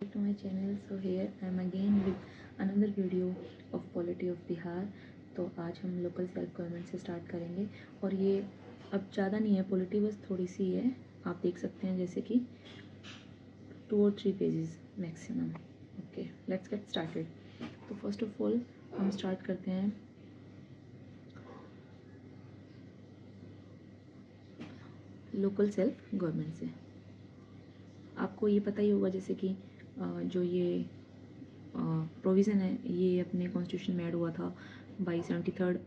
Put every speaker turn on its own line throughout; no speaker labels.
Back to my channel. So here I am again with another video of polity of Bihar. तो आज हम local self government से start करेंगे और ये अब ज़्यादा नहीं है पॉलिटी, बस थोड़ी सी है। आप देख सकते हैं जैसे कि 2 और 3 pages maximum. Okay, let's get started. तो फर्स्ट ऑफ ऑल हम स्टार्ट करते हैं लोकल सेल्फ गवर्नमेंट से। आपको ये पता ही होगा जैसे कि जो ये प्रोविज़न है ये अपने कॉन्स्टिट्यूशन में ऐड हुआ था by 73rd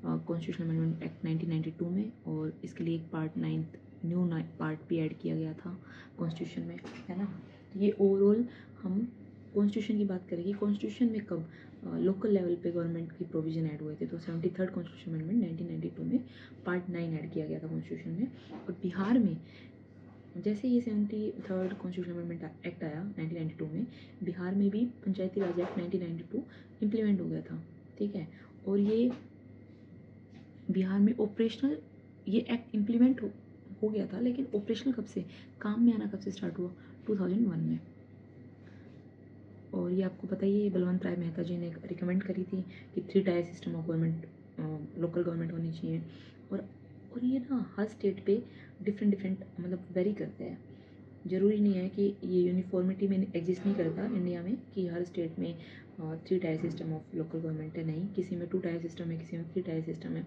constitutional amendment act 1992 में, और इसके लिए एक पार्ट 9th न्यू पार्ट भी ऐड किया गया था कॉन्स्टिट्यूशन में, है ना। तो ये ओवरऑल हम कॉन्स्टिट्यूशन की बात करेंगे। कॉन्स्टिट्यूशन में कब लोकल लेवल पे गवर्नमेंट की प्रोविज़न ऐड हुए थे, तो 73rd कॉन्स्टिट्यूशन अमेंडमेंट 1992 में पार्ट 9 ऐड किया गया था कॉन्स्टिट्यूशन में। और बिहार में जैसे ये 73rd कॉन्स्टिट्यूशनल अमेंडमेंट एक्ट आया 1992 में, बिहार में भी पंचायती राज एक्ट 1992 इम्प्लीमेंट हो गया था, ठीक है। और ये बिहार में ऑपरेशनल ये एक्ट इम्प्लीमेंट हो गया था, लेकिन ऑपरेशनल कब से, काम में आना कब से स्टार्ट हुआ, 2001 में। और ये आपको पता ही है, बलवंत राय मेहता जी ने रिकमेंड करी थी कि 3 tier system of government local government होनी चाहिए। और ये ना हर स्टेट पे डिफरेंट मतलब वेरी करते हैं। ज़रूरी नहीं है कि ये यूनिफॉर्मिटी में एग्जिस्ट नहीं करता इंडिया में कि हर स्टेट में 3 tier system of local government है। नहीं, किसी में 2 टायर सिस्टम है, किसी में 3 टायर सिस्टम है।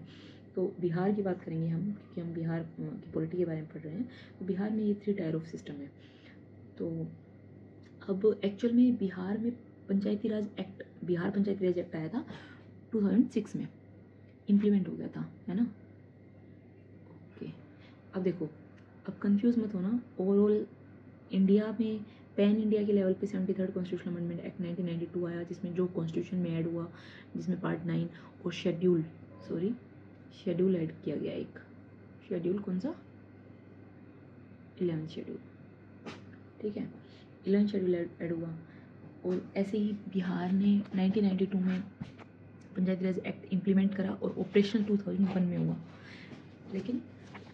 तो बिहार की बात करेंगे हम, क्योंकि हम बिहार की पॉलिटी के बारे में पढ़ रहे हैं। तो बिहार में ये 3 टायर ऑफ सिस्टम है। तो अब एक्चुअल में बिहार में पंचायती राज एक्ट, बिहार पंचायती राज एक्ट आया था 2006 में, इम्प्लीमेंट हो गया था, है ना। ओके, अब देखो, अब कंफ्यूज मत होना। ओवरऑल इंडिया में पैन इंडिया के लेवल पे 73rd कॉन्स्टिट्यूशनल अमेंडमेंट एक्ट 1992 आया, जिसमें जो कॉन्स्टिट्यूशन में ऐड हुआ, जिसमें पार्ट 9 और शेड्यूल ऐड किया गया। एक शेड्यूल कौन सा, 11th शेड्यूल, ठीक है, 11th शेड्यूल ऐड हुआ। और ऐसे ही बिहार ने 1992 में पंचायती राज एक्ट इम्प्लीमेंट करा और ऑपरेशनल 2001 में हुआ। लेकिन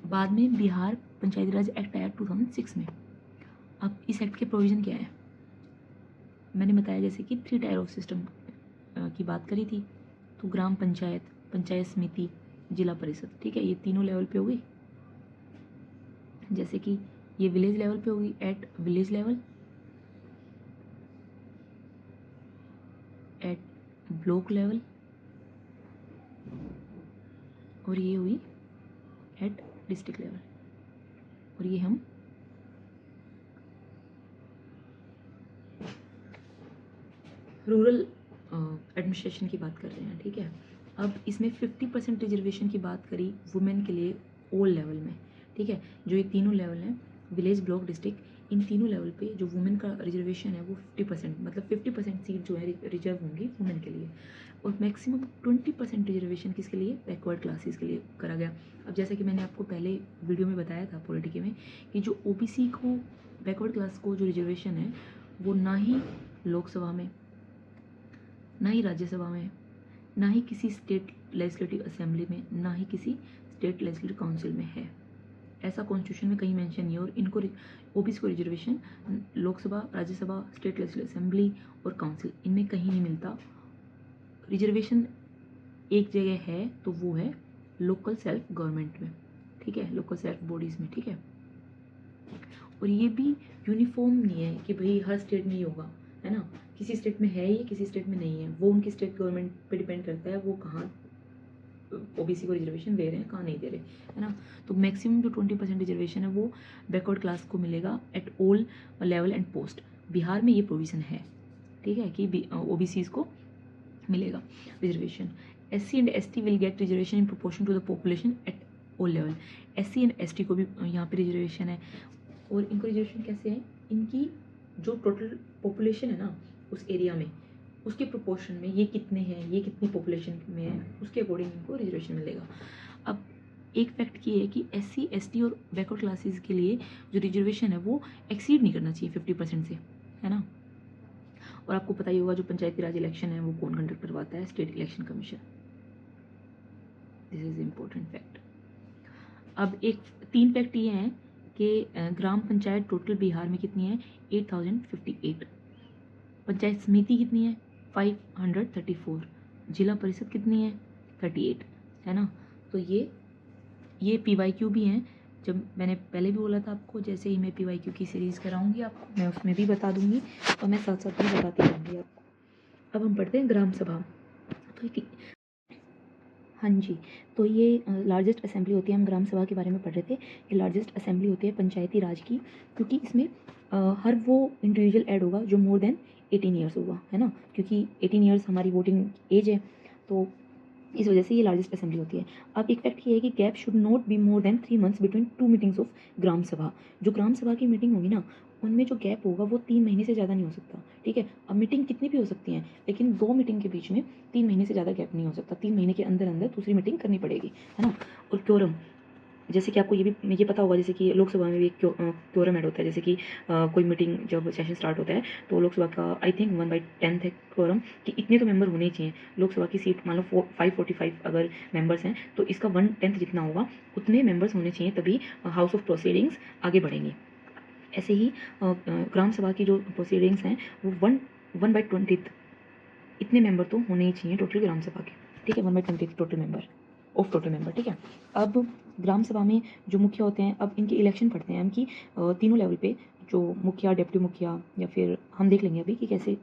बाद में बिहार पंचायती राज एक्ट आया 2006 में। अब इस एक्ट के प्रोविज़न क्या है, मैंने बताया जैसे कि 3 टायर ऑफ सिस्टम की बात करी थी। तो ग्राम पंचायत, पंचायत समिति, जिला परिषद, ठीक है, ये तीनों लेवल पे होगी। जैसे कि ये विलेज लेवल पे होगी, at village level, at block level, और ये हुई एट डिस्ट्रिक्ट लेवल। और ये हम रूरल एडमिनिस्ट्रेशन की बात कर रहे हैं, ठीक है। अब इसमें 50% रिजर्वेशन की बात करी वुमेन के लिए ऑल लेवल में, ठीक है। जो ये तीनों लेवल हैं, विलेज, ब्लॉक, डिस्ट्रिक्ट, इन तीनों लेवल पे जो वुमेन का रिजर्वेशन है वो 50%, मतलब 50% सीट जो है रिजर्व होंगी वुमेन के लिए। और मैक्सिमम 20% रिजर्वेशन किसके लिए, बैकवर्ड क्लासेस के लिए करा गया। अब जैसे कि मैंने आपको पहले वीडियो में बताया था पॉलिटिके में कि जो ओबीसी को, बैकवर्ड क्लास को जो रिजर्वेशन है वो ना ही लोकसभा में, ना ही राज्यसभा में, ना ही किसी स्टेट लेजिस्लेटिव असेंबली में, ना ही किसी स्टेट लेजिस्लेटिव काउंसिल में है। ऐसा कॉन्स्टिट्यूशन में कहीं मेंशन नहीं है। और इनको ओबीसी को reservation Lok Sabha, Rajya Sabha, state legislative assembly और काउंसिल, इनमें कहीं नहीं मिलता। रिजर्वेशन एक जगह है तो वो है लोकल सेल्फ गवर्नमेंट में, ठीक है, लोकल सेल्फ बॉडीज़ में, ठीक है। और ये भी यूनिफॉर्म नहीं है कि भाई हर स्टेट में ही होगा, है ना। किसी स्टेट में है ये, किसी स्टेट में नहीं है, वो उनकी स्टेट गवर्नमेंट पे डिपेंड करता है वो कहाँ ओबीसी को रिजर्वेशन दे रहे हैं, कहाँ नहीं दे रहे, है ना। तो मैक्सिमम जो 20% रिजर्वेशन है वो बैकवर्ड क्लास को मिलेगा eight all level and post. Bihar में ये प्रोविज़न है, ठीक है, कि ओबीसीज को मिलेगा reservation. SC and ST will get reservation in proportion to the population at all level. SC and ST को भी यहाँ पे रिजर्वेशन है। और इनको रिजर्वेशन कैसे है, इनकी जो टोटल पॉपुलेशन है ना उस एरिया में, उसके प्रोपोर्शन में ये कितने हैं, ये कितनी पॉपुलेशन में है, उसके अकॉर्डिंग इनको रिजर्वेशन मिलेगा। अब एक फैक्ट ये है कि SC ST और बैकवर्ड क्लासेस के लिए जो रिजर्वेशन है वो एक्सीड नहीं करना चाहिए 50% से, है ना। और आपको पता ही होगा जो पंचायती राज इलेक्शन है वो कौन कंडक्ट करवाता है, state election commission. This is important fact. अब 3 फैक्ट ये हैं कि ग्राम पंचायत टोटल बिहार में कितनी है, 8058, पंचायत समिति कितनी है 534, जिला परिषद कितनी है 38, है ना। तो ये PYQ भी हैं। जब मैंने पहले भी बोला था आपको, जैसे ही मैं PYQ की सीरीज़ कराऊंगी आपको, मैं उसमें भी बता दूंगी और मैं साथ साथ भी बताती रहूँगी आपको। अब हम पढ़ते हैं ग्राम सभा। तो हाँ जी, तो ये लार्जेस्ट असेंबली होती है, हम ग्राम सभा के बारे में पढ़ रहे थे। ये लार्जेस्ट असेंबली होती है पंचायती राज की, क्योंकि इसमें हर वो इंडिविजुअल ऐड होगा जो मोर देन 18 ईयर्स होगा, है ना, क्योंकि 18 ईयर्स हमारी वोटिंग एज है, तो इस वजह से ये लार्जेस्ट असेंबली होती है। अब एक फैक्ट ये है कि gap should not be more than 3 months between 2 meetings of Gram Sabha. जो ग्राम सभा की मीटिंग होगी ना, उनमें जो गैप होगा वो 3 महीने से ज़्यादा नहीं हो सकता, ठीक है। अब मीटिंग कितनी भी हो सकती हैं, लेकिन 2 मीटिंग के बीच में 3 महीने से ज़्यादा गैप नहीं हो सकता। 3 महीने के अंदर अंदर दूसरी मीटिंग करनी पड़ेगी, है ना। और क्योरम, जैसे कि आपको ये पता होगा, जैसे कि लोकसभा में भी एक क्योरम ऐड होता है। जैसे कि कोई मीटिंग जब सेशन स्टार्ट होता है तो लोकसभा का आई थिंक 1/10 है क्योरम, कि इतने तो मेंबर होने ही चाहिए। लोकसभा की सीट मान लो 545 अगर मेंबर्स हैं, तो इसका 1/10 जितना होगा उतने मेंबर्स होने चाहिए, तभी हाउस ऑफ प्रोसीडिंग्स आगे बढ़ेंगी। ऐसे ही ग्राम सभा की जो प्रोसीडिंग्स हैं वो 1/20 इतने मेंबर तो होने ही चाहिए टोटल ग्राम सभा के, ठीक है। 1/20 टोटल मेंबर, ठीक है। अब ग्राम सभा में जो मुखिया होते हैं, अब इनके इलेक्शन पढ़ते हैं हम कि तीनों लेवल पे जो मुखिया, डिप्टी मुखिया, या फिर हम देख लेंगे अभी कि कैसे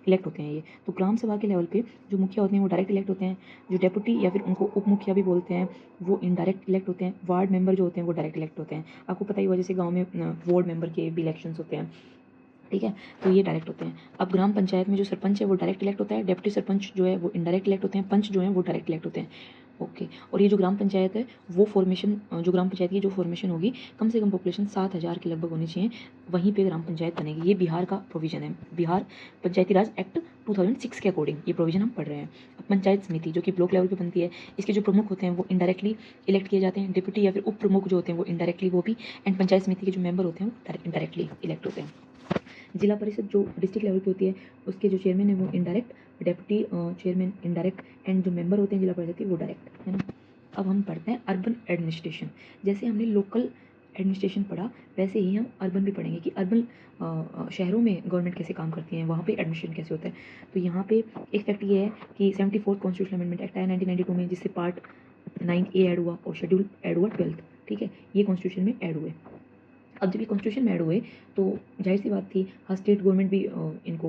इलेक्ट होते हैं ये। तो ग्राम सभा के लेवल पे जो मुखिया होते हैं वो डायरेक्ट इलेक्ट होते हैं। जो डेप्यूटी या फिर उनको उप मुखिया भी बोलते हैं, वो इनडायरेक्ट इलेक्ट होते हैं। वार्ड मेंबर जो होते हैं वो डायरेक्ट इलेक्ट होते हैं। आपको पता ही होगा, जैसे गाँव में वार्ड मेंबर के भी इलेक्शंस होते हैं, ठीक है, तो ये डायरेक्ट होते हैं। अब ग्राम पंचायत में जो सरपंच है वो डायरेक्ट इलेक्ट होता है, डिप्टी सरपंच जो है वो इनडायरेक्ट इलेक्ट होते हैं, पंच जो है वो डायरेक्ट इलेक्ट होते हैं, ओके। और ये जो ग्राम पंचायत है वो फॉर्मेशन, जो ग्राम पंचायत की जो फॉर्मेशन होगी, कम से कम पॉपुलेशन 7,000 के लगभग होनी चाहिए, वहीं पे ग्राम पंचायत बनेगी। ये बिहार का प्रोविजन है, बिहार पंचायती राज एक्ट 2006 के अकॉर्डिंग ये प्रोविजन हम पढ़ रहे हैं। अब पंचायत समिति जो कि ब्लॉक लेवल पे बनती है, इसके जो प्रमुख होते हैं वो इनडायरेक्टली इलेक्ट किए जाते हैं। डिप्टी या फिर उप प्रमुख जो होते हैं वो इनडायरेक्टली वो भी, एंड पंचायत समिति के जो मेंबर होते हैं वो इनडायरेक्टली इलेक्ट होते हैं। जिला परिषद जो डिस्ट्रिक्ट लेवल पे होती है, उसके जो चेयरमैन है वो indirect, deputy chairman indirect, and जो मेंबर होते हैं जिला परिषद के वो डायरेक्ट, है ना। अब हम पढ़ते हैं अर्बन एडमिनिस्ट्रेशन। जैसे हमने लोकल एडमिनिस्ट्रेशन पढ़ा, वैसे ही हम अर्बन भी पढ़ेंगे कि अर्बन शहरों में गवर्नमेंट कैसे काम करती है, वहाँ पे एडमिनिस्ट्रेशन कैसे होता है। तो यहाँ पे एक फैक्ट ये है कि 74 कॉन्स्टिट्यूशनल अमेंडमेंट एक्ट आया 1992 में, जिससे पार्ट 9A ऐड हुआ और शेड्यूल ऐड हुआ 12th, ठीक है, ये कॉन्स्टिट्यूशन में ऐड हुए। अब जब ये कॉन्स्टिट्यूशन में ऐड हुए तो जाहिर सी बात थी, हर स्टेट गवर्नमेंट भी इनको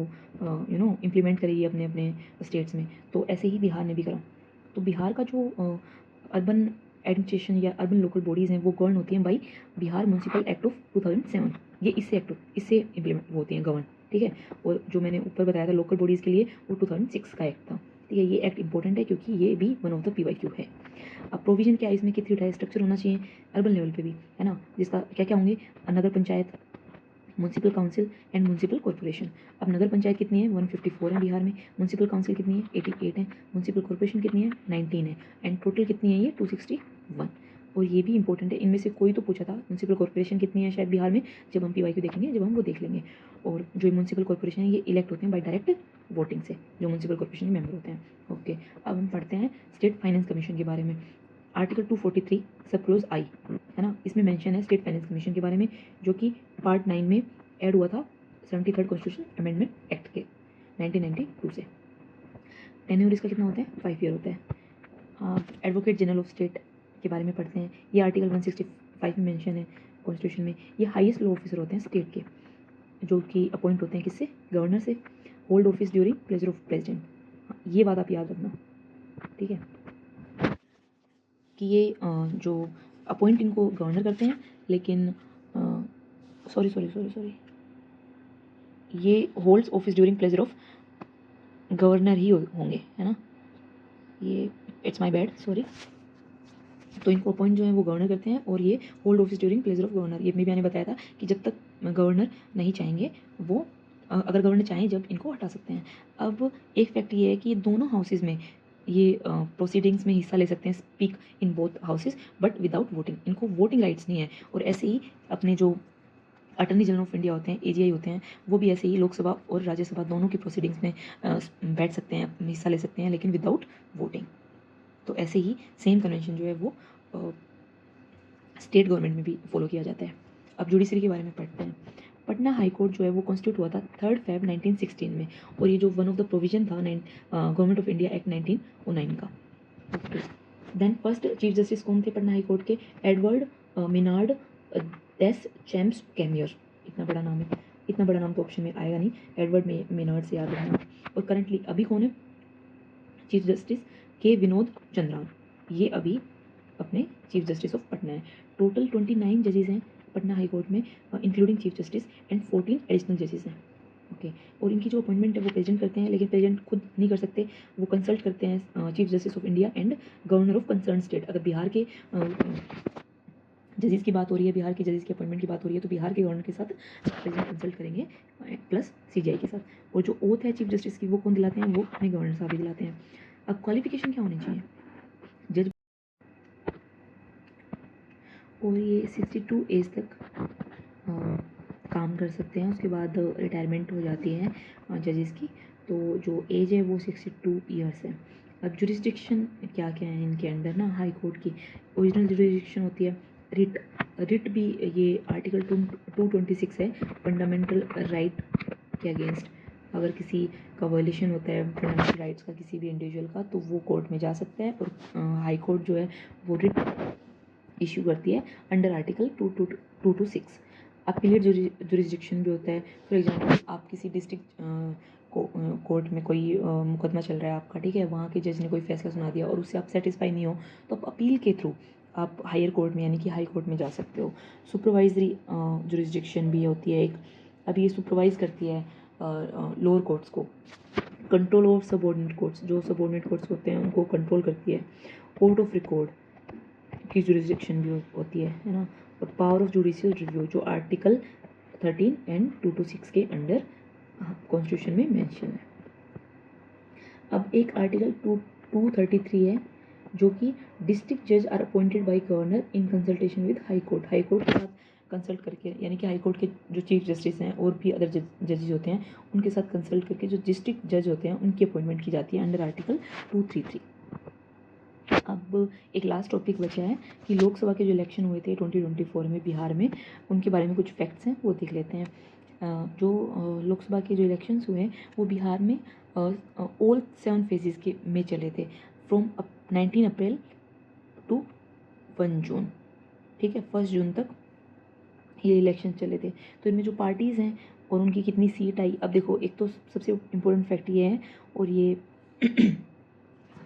इम्प्लीमेंट करेगी अपने अपने स्टेट्स में। तो ऐसे ही बिहार ने भी करा। तो बिहार का जो अर्बन एडमिनिस्ट्रेशन या अर्बन लोकल बॉडीज़ हैं वो गवर्न होती हैं by Bihar municipal act of 2007। ये इससे इम्प्लीमेंट होती हैं, गवर्न, ठीक है। और जो मैंने ऊपर बताया था लोकल बॉडीज़ के लिए, वो 2006 का एक्ट था, ठीक है। ये एक्ट इंपॉर्टेंट है क्योंकि ये भी वन ऑफ द PYQ है। अब प्रोविजन क्या है इसमें कि 3 टायर स्ट्रक्चर होना चाहिए अर्बन लेवल पे भी, है ना, जिसका क्या क्या होंगे, Nagar panchayat, municipal council and municipal corporation. अब नगर पंचायत कितनी है 154 है बिहार में, म्यूनसिपल काउंसिल कितनी है 88 है, म्यूनसिपल कॉर्पोरेशन कितनी है 19 है, एंड टोटल कितनी है ये 261। और ये भी इंपॉर्टेंट है, इनमें से कोई तो पूछा था म्यूनसिपल कॉर्पोरेशन कितनी है शायद बिहार में, जब हम PYQ देखेंगे जब हम वो देख लेंगे। और जो म्यूनसिपल कॉर्पोरेशन है ये इलेक्ट होते हैं बाय डायरेक्ट वोटिंग से, जो म्यूनसिपल कॉर्पोरेशन के मेंबर होते हैं, ओके। अब हम पढ़ते हैं स्टेट फाइनेंस कमीशन के बारे में। आर्टिकल 243 सब क्लोज आई, है ना, इसमें मेंशन है स्टेट फाइनेंस कमीशन के बारे में, जो कि पार्ट 9 में ऐड हुआ था 73rd कॉन्स्टिट्यूशन अमेंडमेंट एक्ट के 1992 से। टेन्योर इसका कितना होता है 5 ईयर होता है। एडवोकेट जनरल ऑफ स्टेट के बारे में पढ़ते हैं। ये आर्टिकल 165 में मेंशन है कॉन्स्टिट्यूशन में। ये हाईएस्ट लॉ ऑफिसर होते हैं स्टेट के, जो कि अपॉइंट होते हैं किससे, गवर्नर से। Hold office during pleasure of president, ये बात आप याद रखना, ठीक है, कि ये जो अपॉइंट इनको गवर्नर करते हैं, लेकिन सॉरी ये holds office during pleasure of governor ही होंगे, है ना, ये इट्स माय बैड, सॉरी। तो इनको अपॉइंट जो है वो गवर्नर करते हैं, और ये hold office during pleasure of governor, ये मैंने बताया था कि जब तक गवर्नर नहीं चाहेंगे वो, अगर गवर्नर चाहें जब इनको हटा सकते हैं। अब एक फैक्ट ये है कि ये दोनों हाउसेज में ये प्रोसीडिंग्स में हिस्सा ले सकते हैं, speak in both houses, but without voting, इनको वोटिंग राइट्स नहीं है। और ऐसे ही अपने जो अटर्नी जनरल ऑफ इंडिया होते हैं, AGI होते हैं, वो भी ऐसे ही लोकसभा और राज्यसभा दोनों की प्रोसीडिंग्स में बैठ सकते हैं, हिस्सा ले सकते हैं, लेकिन विदाउट वोटिंग। तो ऐसे ही सेम कन्वेंशन जो है वो स्टेट गवर्नमेंट में भी फॉलो किया जाता है। अब जुडिशरी के बारे में पढ़ते हैं। पटना हाई कोर्ट जो है वो कॉन्स्टिट्यूट हुआ था 3 Feb 1916 में, और ये जो वन ऑफ द प्रोविजन था गवर्नमेंट ऑफ इंडिया एक्ट 1909 का। Okay, then first chief justice कौन थे पटना हाई कोर्ट के? Edward Maynard Des Champs Chamier. इतना बड़ा नाम है, इतना बड़ा नाम तो ऑप्शन में आएगा नहीं, एडवर्ड मिनार्ड से याद रखना। और करंटली अभी कौन है चीफ जस्टिस? के विनोद चंद्रान, ये अभी अपने चीफ जस्टिस ऑफ पटना है। टोटल 29 जजेस हैं पटना हाई कोर्ट में, including chief justice, and 14 additional जजेस हैं। ओके, और इनकी जो अपॉइंटमेंट है वो प्रेसिडेंट करते हैं, लेकिन प्रेसिडेंट खुद नहीं कर सकते, वो कंसल्ट करते हैं chief justice of India and governor of concern state. अगर बिहार के जजेस की बात हो रही है, बिहार के जजेस की अपॉइंटमेंट की बात हो रही है, तो बिहार के गवर्नर के साथ प्रेसिडेंट कंसल्ट करेंगे प्लस सीजीआई के साथ। और जो ओथ है चीफ जस्टिस की वो कौन दिलाते हैं? वो अपने गवर्नर साहब ही दिलाते हैं। अब क्वालिफिकेशन क्या होनी चाहिए? जज, और ये 62 एज तक काम कर सकते हैं, उसके बाद रिटायरमेंट हो जाती है जजेस की, तो जो एज है वो 62 ईयर्स है। अब जुरिस्डिक्शन क्या क्या है इनके अंडर ना, हाई कोर्ट की ओरिजिनल जुरिस्डिक्शन होती है, रिट भी ये आर्टिकल 226 है, फंडामेंटल राइट के अगेंस्ट अगर किसी का वायलेशन होता है फंडामेंटल राइट्स का किसी भी इंडिविजुअल का, तो वो कोर्ट में जा सकता है। और हाई कोर्ट जो है वो रिट इशू करती है अंडर आर्टिकल 226। अपीलेट जुरिस्डिक्शन भी होता है। फॉर एग्जांपल आप किसी डिस्ट्रिक्ट कोर्ट में कोई मुकदमा चल रहा है आपका, ठीक है, वहाँ के जज ने कोई फैसला सुना दिया और उससे आप सेटिस्फाई नहीं हो, तो आप अपील के थ्रू आप हायर कोर्ट में यानी कि हाई कोर्ट में जा सकते हो। सुपरवाइजरी जुरिस्डिक्शन भी होती है एक, अब ये सुपरवाइज करती है लोअर कोर्ट्स को। कंट्रोल ऑफ सबऑर्डिनेट कोर्ट्स, जो सबऑर्डिनेट कोर्ट्स होते हैं उनको कंट्रोल करती है। कोर्ट ऑफ रिकॉर्ड की जुरिस्डिक्शन भी होती है ना। और पावर ऑफ जुडिशियल रिव्यू जो आर्टिकल 13 एंड 226 के अंडर कॉन्स्टिट्यूशन में मेंशन है। अब एक आर्टिकल 233 है जो कि डिस्ट्रिक्ट जज are appointed by governor in consultation with high court. High court के साथ कंसल्ट करके, यानी कि हाई कोर्ट के जो चीफ जस्टिस हैं और भी अदर जजेस होते हैं उनके साथ कंसल्ट करके जो डिस्ट्रिक्ट जज होते हैं उनकी अपॉइंटमेंट की जाती है अंडर आर्टिकल 233। अब एक लास्ट टॉपिक बचा है कि लोकसभा के जो इलेक्शन हुए थे 2024 में बिहार में, उनके बारे में कुछ फैक्ट्स हैं वो देख लेते हैं। जो लोकसभा के जो इलेक्शंस हुए हैं वो बिहार में ऑल 7 फेजेस के में चले थे, फ्रॉम 19 अप्रैल टू 1 जून, ठीक है, 1 जून तक ये इलेक्शन चले थे। तो इनमें जो पार्टीज़ हैं और उनकी कितनी सीट आई, अब देखो एक तो सबसे इम्पोर्टेंट फैक्ट ये है, और ये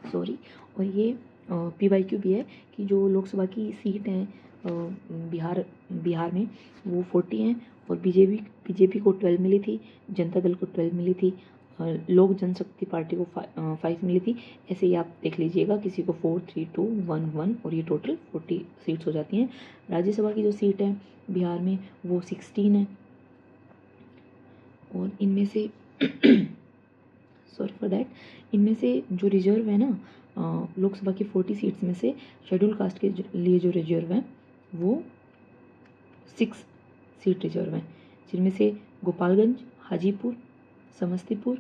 सॉरी, और ये PYQ भी है कि जो लोकसभा की सीट हैं बिहार में वो 40 हैं, और बीजेपी को 12 मिली थी, जनता दल को 12 मिली थी, लोक जनशक्ति पार्टी को 5 मिली थी। ऐसे ही आप देख लीजिएगा, किसी को 4, 3, 2, 1, 1, और ये टोटल 40 सीट्स हो जाती हैं। राज्यसभा की जो सीट है बिहार में वो 16 है, और इनमें से सॉरी फॉर दैट, इनमें से जो रिजर्व है ना लोकसभा की 40 सीट्स में से शेड्यूल कास्ट के लिए जो रिजर्व हैं वो 6 सीट रिजर्व हैं, जिनमें से गोपालगंज, हाजीपुर, समस्तीपुर,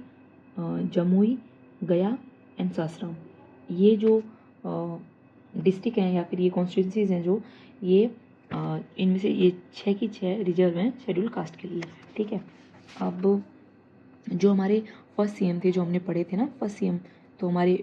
जमुई, गया एंड सासाराम, ये जो डिस्ट्रिक्ट हैं या फिर ये कॉन्स्टिट्यूंसीज हैं जो ये इनमें से ये 6 की 6 रिजर्व हैं शेड्यूल कास्ट के लिए, ठीक है। अब जो हमारे फर्स्ट CM थे जो हमने पढ़े थे ना, फर्स्ट CM तो हमारे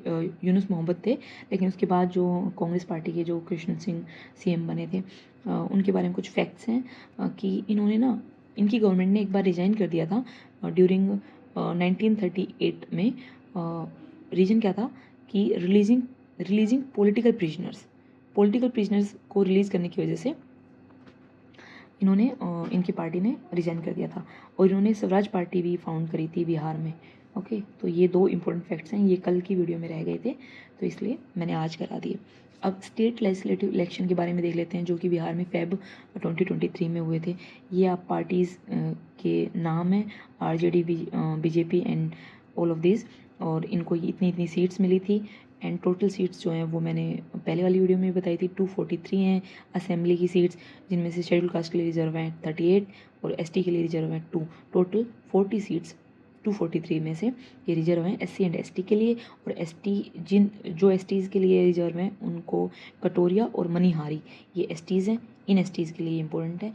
यूनुस मोहम्मद थे, लेकिन उसके बाद जो कांग्रेस पार्टी के जो कृष्ण सिंह CM बने थे उनके बारे में कुछ फैक्ट्स हैं कि इन्होंने ना, इनकी गवर्नमेंट ने एक बार रिजाइन कर दिया था ड्यूरिंग 1938 में। रीज़न क्या था कि रिलीजिंग पॉलिटिकल प्रिजनर्स को रिलीज़ करने की वजह से इन्होंने इनकी पार्टी ने रिजाइन कर दिया था, और इन्होंने स्वराज पार्टी भी फाउंड करी थी बिहार में। ओके, तो ये 2 इंपॉर्टेंट फैक्ट्स हैं, ये कल की वीडियो में रह गए थे तो इसलिए मैंने आज करा दिए। अब स्टेट लेजिस्लेटिव इलेक्शन के बारे में देख लेते हैं जो कि बिहार में Feb 2023 में हुए थे। ये आप पार्टीज़ के नाम हैं, RJD, BJP and all of this, और इनको इतनी इतनी सीट्स मिली थी। एंड टोटल सीट्स जो हैं वो मैंने पहले वाली वीडियो में बताई थी, 243 हैं असेंबली की सीट्स, जिनमें से शेड्यूल कास्ट के लिए रिजर्व हैं 38 और ST के लिए रिजर्व हैं 2। टोटल 40 सीट्स 243 में से ये रिजर्व हैं SC एंड ST के लिए, और ST जो STs के लिए रिजर्व हैं उनको कटोरिया और मनिहारी ये STs हैं, इन एसटीज़ के लिए इम्पोर्टेंट है।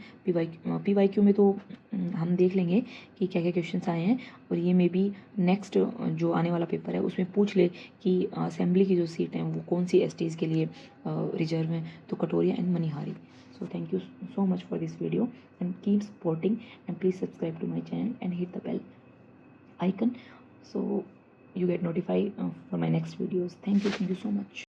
पीवाईक्यू में तो हम देख लेंगे कि क्या क्या क्वेश्चंस आए हैं, और ये मे बी नेक्स्ट जो आने वाला पेपर है उसमें पूछ ले कि असेंबली की जो सीट हैं वो कौन सी एसटीज़ के लिए रिजर्व हैं, तो Katoria and Manihari. So thank you so much for this video, and keep supporting, and please subscribe to my channel and hit the bell icon so you get notified for my next videos. Thank you so much.